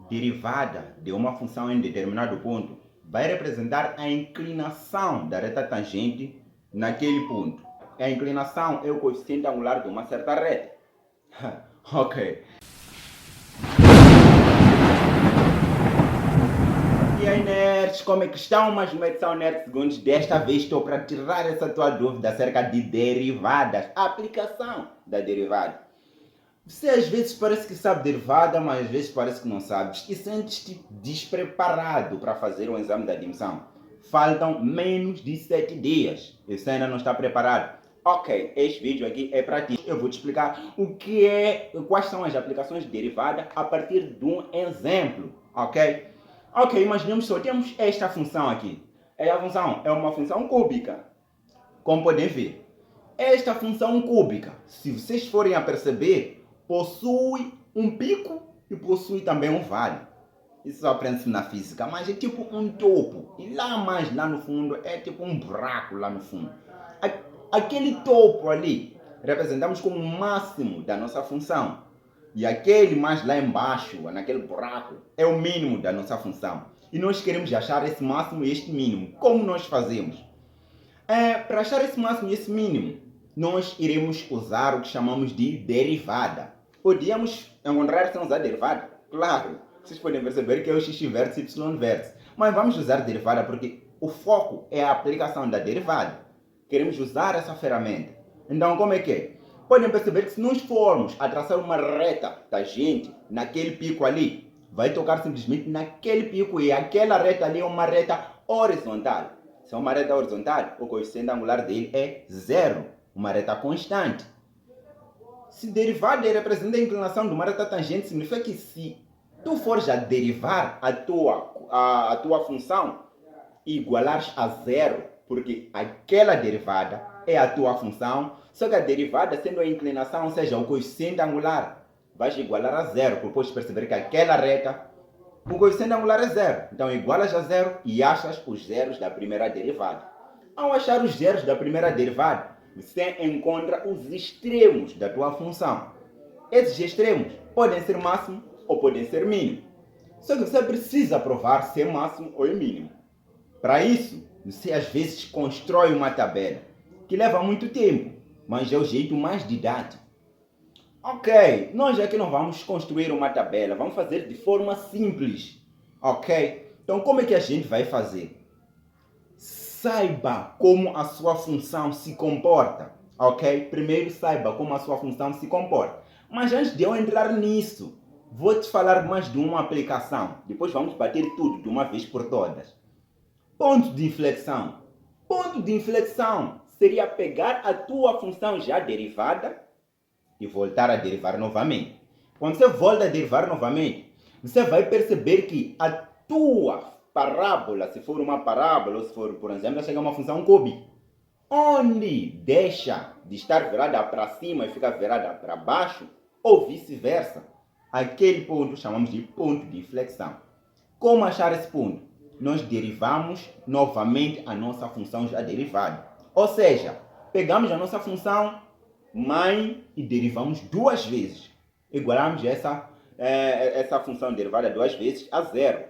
derivada de uma função em determinado ponto vai representar a inclinação da reta tangente naquele ponto. A inclinação é o coeficiente angular de uma certa reta. Ok. E aí, nerds, como é que estão? Mais uma edição Nerd Segundos. Desta vez estou para tirar essa tua dúvida acerca de derivadas, a aplicação da derivada. Você às vezes parece que sabe derivada, mas às vezes parece que não sabes e sentes-te despreparado para fazer o exame da admissão. Faltam menos de 7 dias e você ainda não está preparado. Ok, este vídeo aqui é para ti. Eu vou te explicar quais são as aplicações de derivada a partir de um exemplo, ok? Ok, imaginemos só, temos esta função aqui. Esta função é uma função cúbica, como podem ver. Esta função cúbica, se vocês forem a perceber, possui um pico e possui também um vale. Isso aprende-se na física, mas é tipo um topo. E lá no fundo, é tipo um buraco lá no fundo. Aquele topo ali, representamos como o máximo da nossa função. E aquele mais lá embaixo, naquele buraco, é o mínimo da nossa função. E nós queremos achar esse máximo e este mínimo. Como nós fazemos? Para achar esse máximo e esse mínimo, nós iremos usar o que chamamos de derivada. Podíamos encontrar sem usar derivada? Claro, vocês podem perceber que é o x vértice e y vértice. Mas vamos usar derivada porque o foco é a aplicação da derivada. Queremos usar essa ferramenta. Então, como é que é? Podem perceber que se nós formos a traçar uma reta tangente naquele pico ali, vai tocar simplesmente naquele pico e aquela reta ali é uma reta horizontal. Se é uma reta horizontal, o coeficiente angular dele é 0, uma reta constante. Se derivada representa a inclinação de uma reta tangente, significa que se tu fores a derivar a tua função, igualares a 0, porque aquela derivada é a tua função, só que a derivada sendo a inclinação, ou seja, o coeficiente angular, vais igualar a 0, porque podes perceber que aquela reta, o coeficiente angular é 0. Então igualas a 0 e achas os zeros da primeira derivada. Ao achar os zeros da primeira derivada, você encontra os extremos da tua função. Esses extremos podem ser máximo ou podem ser mínimo. Só que você precisa provar se é máximo ou é mínimo. Para isso, você às vezes constrói uma tabela, que leva muito tempo, mas é o jeito mais didático. Ok, nós aqui não vamos construir uma tabela, vamos fazer de forma simples. Ok? Então como é que a gente vai fazer? Saiba como a sua função se comporta, ok? Primeiro saiba como a sua função se comporta. Mas antes de eu entrar nisso, vou te falar mais de uma aplicação. Depois vamos bater tudo de uma vez por todas. Ponto de inflexão. Ponto de inflexão seria pegar a tua função já derivada e voltar a derivar novamente. Quando você volta a derivar novamente, você vai perceber que a tua parábola, se for uma parábola, ou se for, por exemplo, chega uma função cúbica, onde deixa de estar virada para cima e fica virada para baixo, ou vice-versa, aquele ponto chamamos de ponto de inflexão. Como achar esse ponto? Nós derivamos novamente a nossa função já derivada. Ou seja, pegamos a nossa função mãe e derivamos duas vezes. Igualamos essa função derivada duas vezes a 0.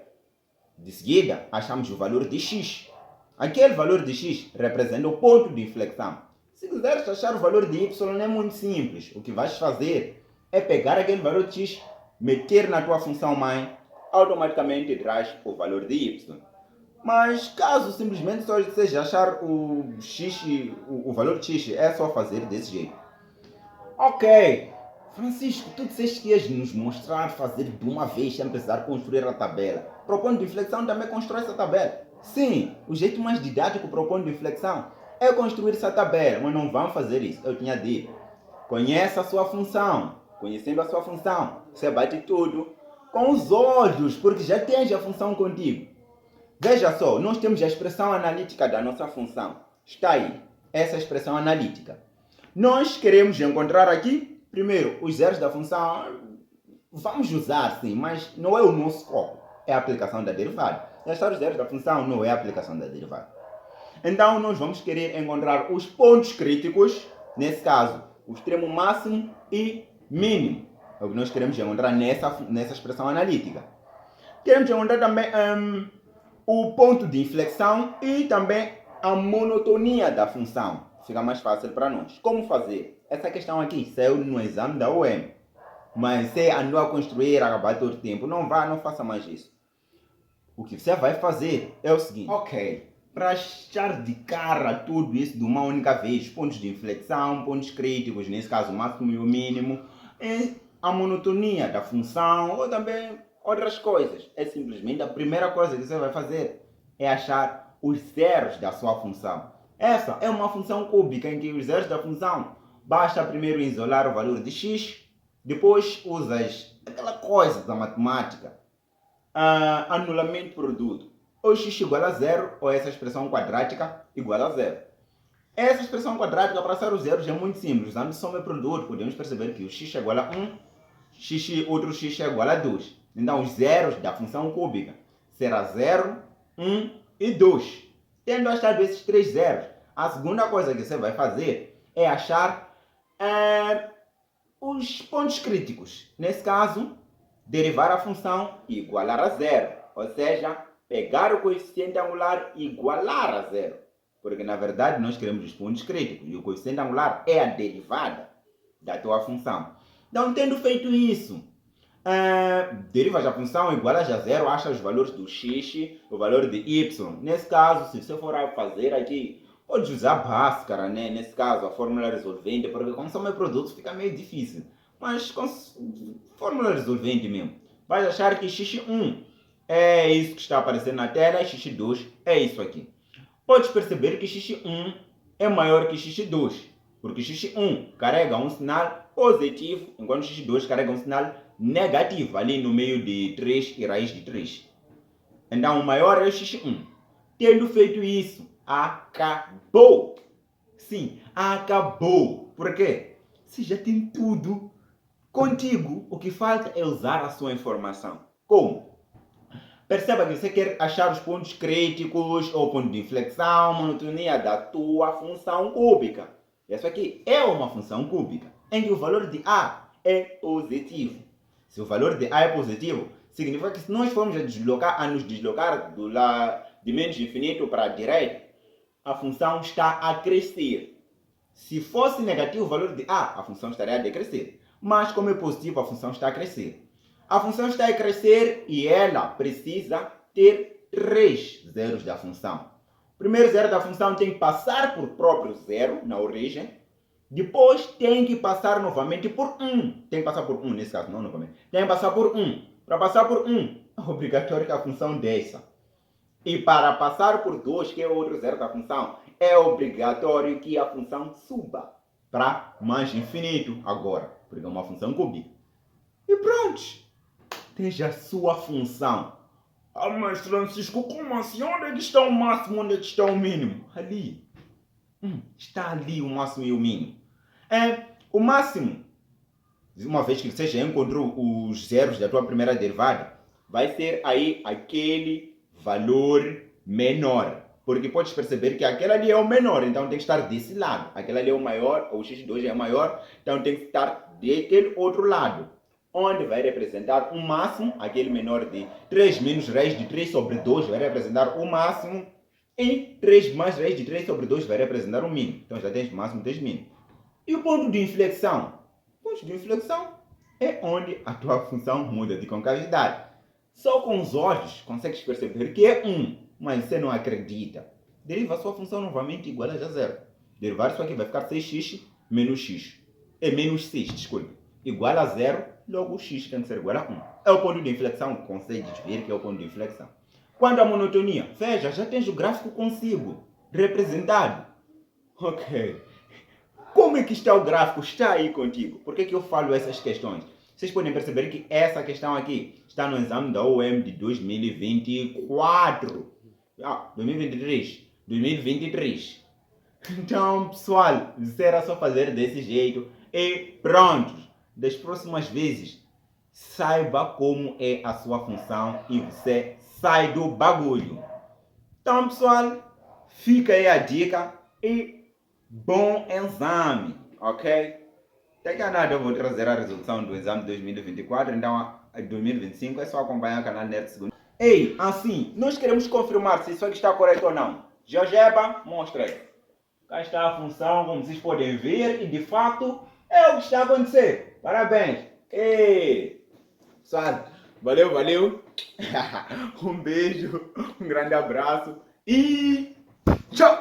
De seguida, achamos o valor de x. Aquele valor de x representa o ponto de inflexão. Se quiseres achar o valor de y, é muito simples. O que vais fazer é pegar aquele valor de x, meter na tua função mãe, automaticamente traz o valor de y. Mas caso simplesmente só seja achar o valor de x, é só fazer desse jeito. Ok, Francisco, tu disseste que ias nos mostrar fazer de uma vez sem precisar construir a tabela. Para o ponto de inflexão também constrói essa tabela. Sim, o jeito mais didático para o ponto de inflexão é construir essa tabela, mas não vamos fazer isso. Eu tinha dito, conhece a sua função. Conhecendo a sua função, você bate tudo com os olhos, porque já tens a função contigo. Veja só, nós temos a expressão analítica da nossa função. Está aí, essa expressão analítica. Nós queremos encontrar aqui, primeiro, os zeros da função. Vamos usar sim, mas não é o nosso foco. É a aplicação da derivada. Achar os zeros da função não é a aplicação da derivada. Então, nós vamos querer encontrar os pontos críticos, nesse caso, o extremo máximo e mínimo. É o que nós queremos encontrar nessa expressão analítica. Queremos encontrar também o ponto de inflexão e também a monotonia da função. Fica mais fácil para nós. Como fazer? Essa questão aqui saiu no exame da UEM. Mas se andou a construir, a acabar todo o tempo, não faça mais isso. O que você vai fazer é o seguinte. Ok, para echar de cara tudo isso de uma única vez, pontos de inflexão, pontos críticos, nesse caso o máximo e o mínimo, a monotonia da função ou também outras coisas. É simplesmente a primeira coisa que você vai fazer é achar os zeros da sua função. Essa é uma função cúbica em que os zeros da função basta primeiro isolar o valor de x, depois usas aquela coisa da matemática, anulamento produto. Ou x igual a zero, ou essa expressão quadrática igual a zero. Essa expressão quadrática, para ser os zeros, é muito simples. Usando soma e produto, podemos perceber que o x é igual a 1, outro x é igual a 2. Então, os zeros da função cúbica será 0, 1 e 2. Tendo achado esses três zeros, a segunda coisa que você vai fazer é achar os pontos críticos. Nesse caso, derivar a função e igualar a zero. Ou seja, pegar o coeficiente angular e igualar a zero. Porque, na verdade, nós queremos os pontos críticos. E o coeficiente angular é a derivada da tua função. Então, tendo feito isso, derivas a função, igualas a zero, acha os valores do x, o valor de y. Nesse caso, se você for a fazer aqui, pode usar Bhaskara, né? Nesse caso, a fórmula resolvente, porque com soma e produto fica meio difícil. Mas com fórmula resolvente mesmo. Vai achar que x1 é isso que está aparecendo na tela, e x2 é isso aqui. Podes perceber que x1 é maior que x2, porque x1 carrega um sinal positivo, enquanto x2 carrega um sinal negativo, ali no meio de 3 e raiz de 3. Então, o maior é o x1. Tendo feito isso, acabou. Sim, acabou. Por quê? Você já tem tudo contigo. O que falta é usar a sua informação. Como? Perceba que você quer achar os pontos críticos ou ponto de inflexão, monotonia da tua função cúbica. Essa aqui é uma função cúbica, em que o valor de A é positivo. Se o valor de A é positivo, significa que se nós formos a nos deslocar de menos infinito para a direita, a função está a crescer. Se fosse negativo o valor de A, a função estaria a decrescer. Mas como é positivo, a função está a crescer. A função está a crescer e ela precisa ter 3 zeros da função. O primeiro zero da função tem que passar por próprio zero, na origem. Depois tem que passar novamente por 1. Tem que passar por 1 nesse caso, não novamente. Tem que passar por 1. Para passar por 1, é obrigatório que a função desça. E para passar por 2, que é o outro zero da função, é obrigatório que a função suba para mais infinito agora, porque é uma função cúbica. E pronto, tens a sua função. Ah, mas Francisco, como assim? Onde é que está o máximo, onde é que está o mínimo? Ali. Está ali o máximo e o mínimo. O máximo, uma vez que você já encontrou os zeros da tua primeira derivada, vai ser aí aquele valor menor. Porque podes perceber que aquele ali é o menor, então tem que estar desse lado. Aquele ali é o maior, ou x2 é o maior, então tem que estar daquele outro lado. Onde vai representar o máximo, aquele menor de 3 menos raiz de 3 sobre 2 vai representar o máximo. E 3 mais raiz de 3 sobre 2 vai representar o mínimo. Então já tens máximo, tens mínimo. E o ponto de inflexão? O ponto de inflexão é onde a tua função muda de concavidade. Só com os olhos consegues perceber que é 1, mas você não acredita. Deriva a sua função novamente igual a zero. Derivar isso aqui vai ficar 6x menos x. É menos 6, desculpe. Igual a 0, logo o x tem que ser igual a 1. É o ponto de inflexão, consegues ver que é o ponto de inflexão. Quanto à monotonia, veja, já tens o gráfico consigo, representado. Ok. Como é que está o gráfico? Está aí contigo. Por que eu falo essas questões? Vocês podem perceber que essa questão aqui está no exame da UEM de 2024. 2023. Então, pessoal, isso era só fazer desse jeito. E pronto. Das próximas vezes, saiba como é a sua função e você sai do bagulho. Então, pessoal, fica aí a dica e bom exame, ok? Daqui a nada eu vou trazer a resolução do exame de 2024, então 2025 é só acompanhar o canal Nerd Segundo. Ei, assim, nós queremos confirmar se isso aqui está correto ou não. Jojeba, mostra aí. Cá está a função, como vocês podem ver, e de fato é o que está a acontecer. Parabéns. Ei, pessoal, valeu, valeu. Um beijo, um grande abraço e tchau!